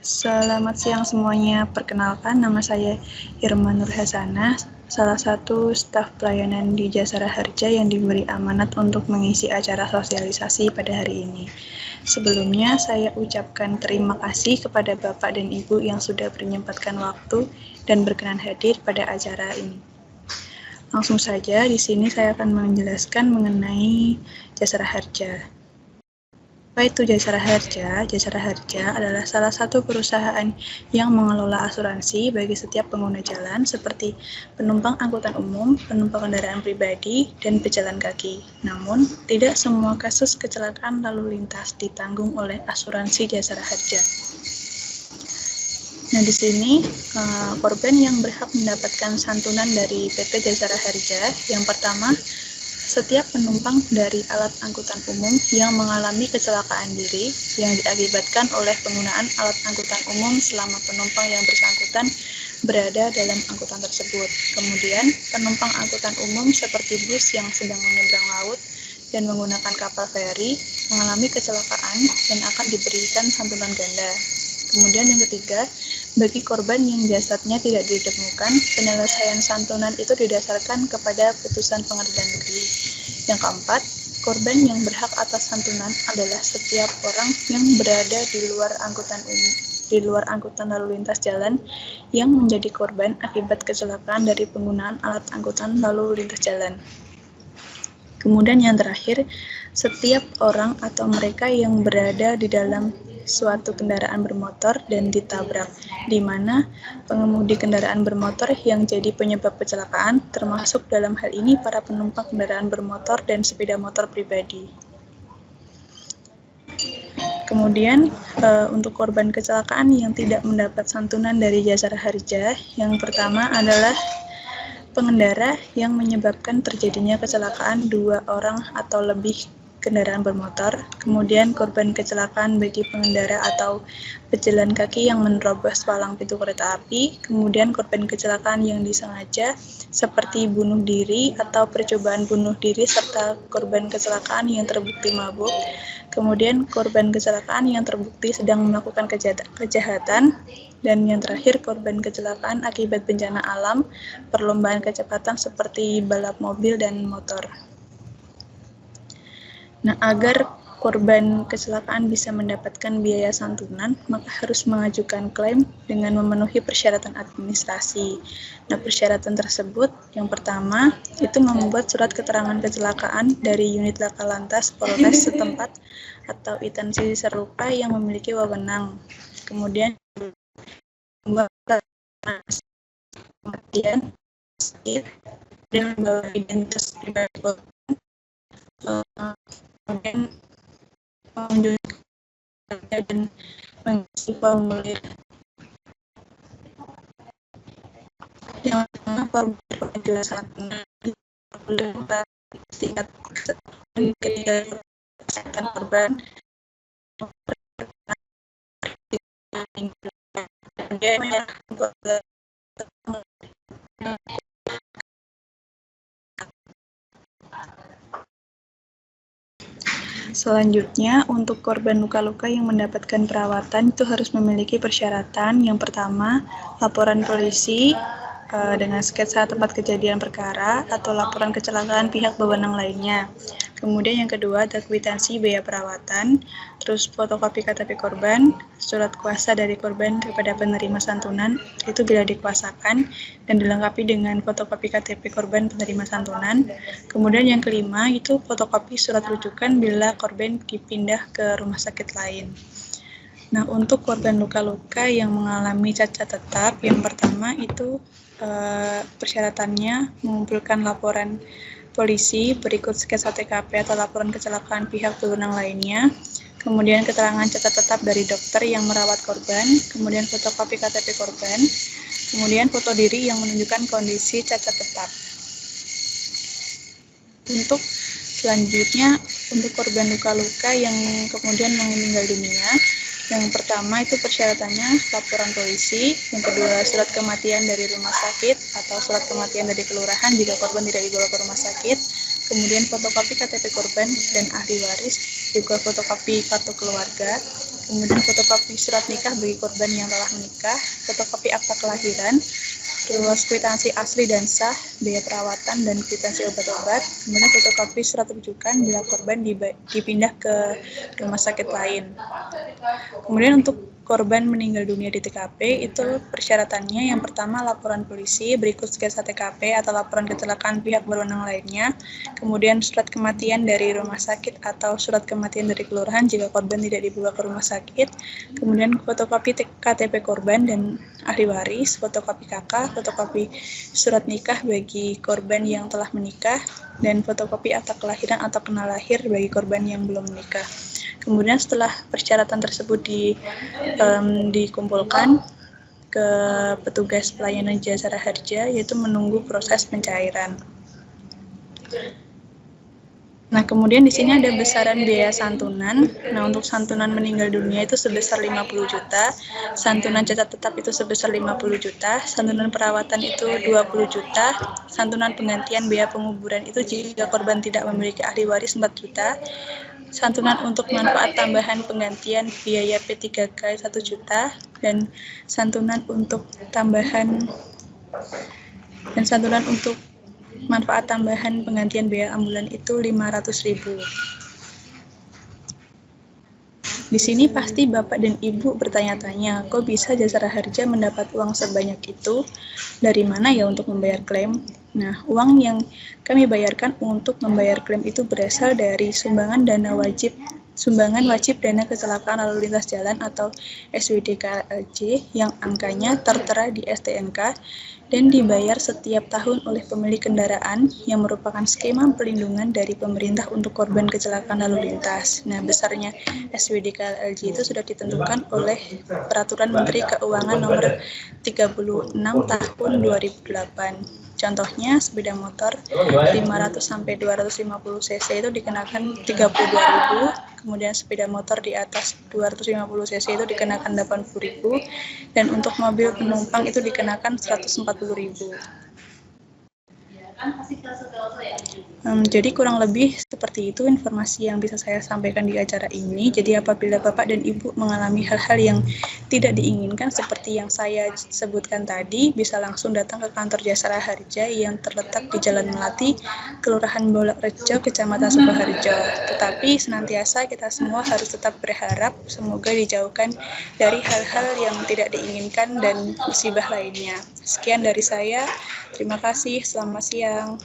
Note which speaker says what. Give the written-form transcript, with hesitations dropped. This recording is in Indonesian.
Speaker 1: Selamat siang semuanya. Perkenalkan, nama saya Irma Nur Hasanah, salah satu staf pelayanan di Jasara Harja yang diberi amanat untuk mengisi acara sosialisasi pada hari ini. Sebelumnya, saya ucapkan terima kasih kepada Bapak dan Ibu yang sudah menyempatkan waktu dan berkenan hadir pada acara ini. Langsung saja, di sini saya akan menjelaskan mengenai Jasara Harja. Apa itu Jasara Harja? Jasara Harja adalah salah satu perusahaan yang mengelola asuransi bagi setiap pengguna jalan seperti penumpang angkutan umum, penumpang kendaraan pribadi, dan pejalan kaki. Namun, tidak semua kasus kecelakaan lalu lintas ditanggung oleh asuransi Jasara Harja. Nah, di sini korban yang berhak mendapatkan santunan dari PT Jasara Harja yang pertama, setiap penumpang dari alat angkutan umum yang mengalami kecelakaan diri yang diakibatkan oleh penggunaan alat angkutan umum selama penumpang yang bersangkutan berada dalam angkutan tersebut. Kemudian, penumpang angkutan umum seperti bus yang sedang menyeberang laut dan menggunakan kapal feri mengalami kecelakaan dan akan diberikan santunan ganda. Kemudian yang ketiga, bagi korban yang jasadnya tidak ditemukan, penyelesaian santunan itu didasarkan kepada putusan pengadilan negeri. Yang keempat, korban yang berhak atas santunan adalah setiap orang yang berada di luar angkutan lalu lintas jalan yang menjadi korban akibat kecelakaan dari penggunaan alat angkutan lalu lintas jalan. Kemudian yang terakhir, setiap orang atau mereka yang berada di dalam suatu kendaraan bermotor dan ditabrak, di mana pengemudi kendaraan bermotor yang jadi penyebab kecelakaan, termasuk dalam hal ini para penumpang kendaraan bermotor dan sepeda motor pribadi. Kemudian untuk korban kecelakaan yang tidak mendapat santunan dari Jasara Harja, yang pertama adalah pengendara yang menyebabkan terjadinya kecelakaan 2 orang atau lebih kendaraan bermotor, kemudian korban kecelakaan bagi pengendara atau pejalan kaki yang menerobos palang pintu kereta api, kemudian korban kecelakaan yang disengaja seperti bunuh diri atau percobaan bunuh diri serta korban kecelakaan yang terbukti mabuk, kemudian korban kecelakaan yang terbukti sedang melakukan kejahatan, dan yang terakhir korban kecelakaan akibat bencana alam, perlombaan kecepatan seperti balap mobil dan motor. Nah, agar korban kecelakaan bisa mendapatkan biaya santunan, maka harus mengajukan klaim dengan memenuhi persyaratan administrasi. Nah, persyaratan tersebut yang pertama itu membuat surat keterangan kecelakaan dari unit laka lantas Polres setempat atau instansi serupa yang memiliki wewenang. Kemudian membuat kematian, sakit, dan membawa identitas pribadi korban. Kemudian menunjukkan dan mengisi formulir. Yang pertama, formulir penjelasan formulir tingkat ketiga kesehatan korban, kemudian selanjutnya, untuk korban luka-luka yang mendapatkan perawatan itu harus memiliki persyaratan. Yang pertama, laporan polisi dengan sketsa tempat kejadian perkara atau laporan kecelakaan pihak berwenang lainnya. Kemudian yang kedua, ada kwitansi biaya perawatan, terus fotokopi KTP korban, surat kuasa dari korban kepada penerima santunan, itu bila dikuasakan, dan dilengkapi dengan fotokopi KTP korban penerima santunan. Kemudian yang kelima, itu fotokopi surat rujukan bila korban dipindah ke rumah sakit lain. Nah, untuk korban luka-luka yang mengalami cacat tetap, yang pertama itu persyaratannya mengumpulkan laporan polisi berikut sketsa TKP atau laporan kecelakaan pihak berwenang lainnya, kemudian keterangan cacat tetap dari dokter yang merawat korban, kemudian fotokopi KTP korban, kemudian foto diri yang menunjukkan kondisi cacat tetap. Untuk selanjutnya, untuk korban luka-luka yang kemudian meninggal dunia, yang pertama itu persyaratannya laporan polisi, yang kedua surat kematian dari rumah sakit atau surat kematian dari kelurahan jika korban tidak dibawa ke rumah sakit, kemudian fotokopi KTP korban dan ahli waris, juga fotokopi kartu keluarga, kemudian fotokopi surat nikah bagi korban yang telah menikah, fotokopi akta kelahiran, terus kwitansi asli dan sah, biaya perawatan dan kwitansi obat-obat, kemudian fotokopi surat rujukan bila korban dipindah ke rumah sakit lain. Kemudian untuk korban meninggal dunia di TKP itu persyaratannya yang pertama laporan polisi, berikut sketsa TKP atau laporan kecelakaan pihak berwenang lainnya, kemudian surat kematian dari rumah sakit atau surat kematian dari kelurahan jika korban tidak dibawa ke rumah sakit, kemudian fotokopi KTP korban dan ahli waris, fotokopi KK, fotokopi surat nikah bagi korban yang telah menikah, dan fotokopi akta kelahiran atau kenal lahir bagi korban yang belum menikah. Kemudian setelah persyaratan tersebut dikumpulkan ke petugas pelayanan jasara harja, yaitu menunggu proses pencairan. Nah, kemudian di sini ada besaran biaya santunan. Nah, untuk santunan meninggal dunia itu sebesar 50 juta, santunan cacat tetap itu sebesar 50 juta, santunan perawatan itu 20 juta, santunan penggantian biaya penguburan itu jika korban tidak memiliki ahli waris 4 juta, santunan untuk manfaat tambahan penggantian biaya P3K 1 juta, dan santunan untuk manfaat tambahan penggantian biaya ambulan itu 500.000. Di sini pasti Bapak dan Ibu bertanya-tanya, kok bisa Jasara Harja mendapat uang sebanyak itu? Dari mana ya untuk membayar klaim? Nah, uang yang kami bayarkan untuk membayar klaim itu berasal dari sumbangan wajib dana kecelakaan lalu lintas jalan atau SWDKLJ yang angkanya tertera di STNK dan dibayar setiap tahun oleh pemilik kendaraan yang merupakan skema pelindungan dari pemerintah untuk korban kecelakaan lalu lintas. Nah, besarnya SWDKLJ itu sudah ditentukan oleh Peraturan Menteri Keuangan Nomor 36 Tahun 2008. Contohnya, sepeda motor 500 sampai 250 cc itu dikenakan 32.000, kemudian sepeda motor di atas 250 cc itu dikenakan 80.000, dan untuk mobil penumpang itu dikenakan 140.000. Jadi kurang lebih seperti itu informasi yang bisa saya sampaikan di acara ini. Jadi apabila Bapak dan Ibu mengalami hal-hal yang tidak diinginkan seperti yang saya sebutkan tadi, bisa langsung datang ke kantor Jasara Harja yang terletak di Jalan Melati, Kelurahan Bolakrejo, Kecamatan Sukoharjo. Tetapi senantiasa kita semua harus tetap berharap semoga dijauhkan dari hal-hal yang tidak diinginkan dan musibah lainnya. Sekian dari saya. Terima kasih. Selamat siang.